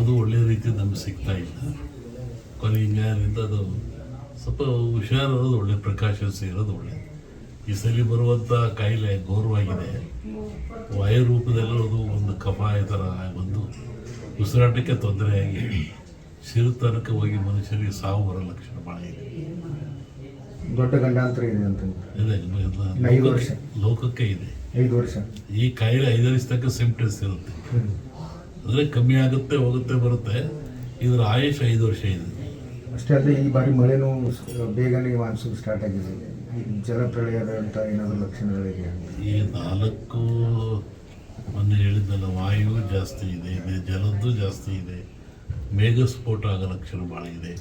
ಯಾವುದೂ ಒಳ್ಳೆ ರೀತಿ ನಮ್ಗೆ ಸಿಗ್ತಾ ಇಲ್ಲ. ಕೊನೆ ಹಿಂಗಾರಿಂದ ಅದು ಸ್ವಲ್ಪ ಹುಷಾರಿರೋದು ಒಳ್ಳೆ, ಪ್ರಿಕಾಷನ್ಸ್ ಇರೋದು ಒಳ್ಳೆ. ಈ ಸಲ ಬರುವಂಥ ಕಾಯಿಲೆ ಘೋರವಾಗಿದೆ. ವಾಯು ರೂಪದಲ್ಲಿರೋದು ಒಂದು ಕಫ ಈ ಥರ ಬಂದು ಉಸಿರಾಟಕ್ಕೆ ತೊಂದರೆಯಾಗಿ ಸಿರುತನಕ ಹೋಗಿ ಮನುಷ್ಯರಿಗೆ ಸಾವು ಬರೋ ಲಕ್ಷಣ ಭಾಳ ಇದೆ. ದೊಡ್ಡ ಗಂಡಾಂತರ ಇದೆ ಅಂತ ಇದೆ, 5 ವರ್ಷ ಲೋಕಕ್ಕೆ ಇದೆ. 5 ವರ್ಷ ಈ ಕಾಯಿಲೆ 5 ವರ್ಷ ತನಕ ಸಿಂಪ್ಟಮ್ಸ್ ಇರುತ್ತೆ. ಅಂದರೆ ಕಮ್ಮಿ ಆಗುತ್ತೆ, ಹೋಗುತ್ತೆ, ಬರುತ್ತೆ. ಇದರ ಆಯುಷ್ 5 ವರ್ಷ ಇದೆ. ಅಷ್ಟೇ ಅಲ್ಲದೆ ಈ ಬಾರಿ ಮಳೆನೂ ಬೇಗನೆ ಮಾನ್ಸೂನ್ ಸ್ಟಾರ್ಟ್ ಆಗಿದೆ. ಜಲಪ್ರಳಯದ ಅಂತ ಏನಾದರೂ ಲಕ್ಷಣಗಳಿದೆ? ಈ 4 ಮೊನ್ನೆ ಹೇಳಿದ್ದಲ್ಲ, ವಾಯು ಜಾಸ್ತಿ ಇದೆ, ಜಲದ್ದು ಜಾಸ್ತಿ ಇದೆ, ಮೇಘಸ್ಫೋಟ ಆಗೋ ಲಕ್ಷಣ ಭಾಳ ಇದೆ,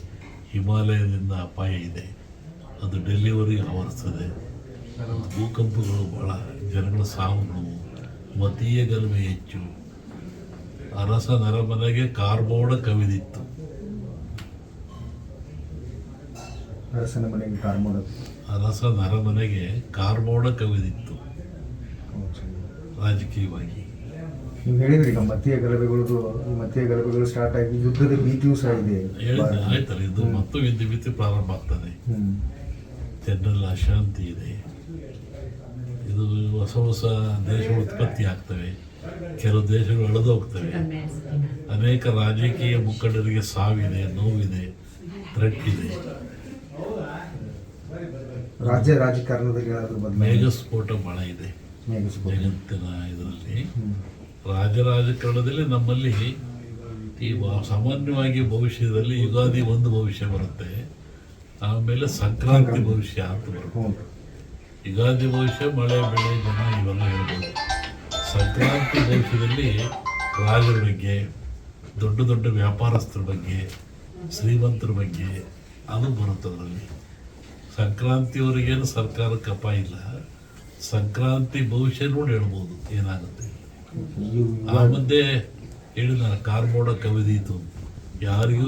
ಹಿಮಾಲಯದಿಂದ ಅಪಾಯ ಇದೆ, ಅದು ಡೆಲ್ಲಿವರೆಗೆ ಆವರಿಸ್ತದೆ, ಭೂಕಂಪಗಳು ಭಾಳ, ಜನಗಳ ಸಾವುಗಳು, ಮತೀಯ ಗಲಭೆ ಹೆಚ್ಚು, ಅರಸ ನರಮನೆಗೆ ಕಾರ್ಮೋಡ ಕವಿದಿತ್ತು. ಅರಸನ ಮನೆಗೆ ಕಾರ್ಮೋಡ, ಅರಸ ನರಮನೆಗೆ ಕಾರ್ಮೋಡ ಕವಿದಿತ್ತು ರಾಜಕೀಯವಾಗಿ. ನೀವು ಹೇಳಿದ್ರಿ ಈಗ ಮತೀಯ ಗಲಭೆಗಳು ಸ್ಟಾರ್ಟ್ ಆಗಿ ಯುದ್ಧದ ಭೀತಿಯೂ ಸಹ ಇದೆ. ಆಯ್ತಲ್ಲ, ಇದು ಮತ್ತು ಯುದ್ಧ ಭೀತಿ ಪ್ರಾರಂಭ ಆಗ್ತದೆ. ಜನರಲ್ಲಿ ಅಶಾಂತಿ ಇದೆ. ಇದು ಹೊಸ ದೇಶ ಉತ್ಪತ್ತಿ ಆಗ್ತವೆ, ಕೆಲವು ದೇಶಗಳು ಅಳೆದು ಹೋಗ್ತವೆ. ಅನೇಕ ರಾಜಕೀಯ ಮುಖಂಡರಿಗೆ ಸಾವಿದೆ, ನೋವಿದೆ, ಥ್ರೆಟ್ ಇದೆ. ರಾಜ್ಯ ರಾಜಕಾರಣದಲ್ಲಿ ಏನಾದರೂ ಮೇಘಸ್ಫೋಟ ಭಾಳ ಇದೆ ಜಗತ್ತಿನ ಇದರಲ್ಲಿ. ರಾಜಕಾರಣದಲ್ಲಿ ನಮ್ಮಲ್ಲಿ ಈ ಸಾಮಾನ್ಯವಾಗಿ ಭವಿಷ್ಯದಲ್ಲಿ ಯುಗಾದಿ ಒಂದು ಭವಿಷ್ಯ ಬರುತ್ತೆ, ಆಮೇಲೆ ಸಂಕ್ರಾಂತಿ ಭವಿಷ್ಯ ಅಂತ ಬರುತ್ತೆ. ಯುಗಾದಿ ಭವಿಷ್ಯ ಮಳೆ ಬೆಳೆ ಜನ ಇವೆಲ್ಲ ಹೇಳ್ಬೋದು. ಸಂಕ್ರಾಂತಿ ಭವಿಷ್ಯದಲ್ಲಿ ರಾಜರ ಬಗ್ಗೆ, ದೊಡ್ಡ ದೊಡ್ಡ ವ್ಯಾಪಾರಸ್ಥರ ಬಗ್ಗೆ, ಶ್ರೀಮಂತರ ಬಗ್ಗೆ ಅದು ಬರುತ್ತೆ. ಅದರಲ್ಲಿ ಸಂಕ್ರಾಂತಿಯವರಿಗೇನು ಸರ್ಕಾರಕ್ಕೆ ಅಪಾಯ ಇಲ್ಲ, ಸಂಕ್ರಾಂತಿ ಭವಿಷ್ಯ ನೋಡಿ ಹೇಳ್ಬೋದು ಏನಾಗುತ್ತೆ. ಆ ಮಧ್ಯೆ ಹೇಳಿದ ಕಾರ್ಮೋಡ ಕವಿದೀತು, ಯಾರಿಗೂ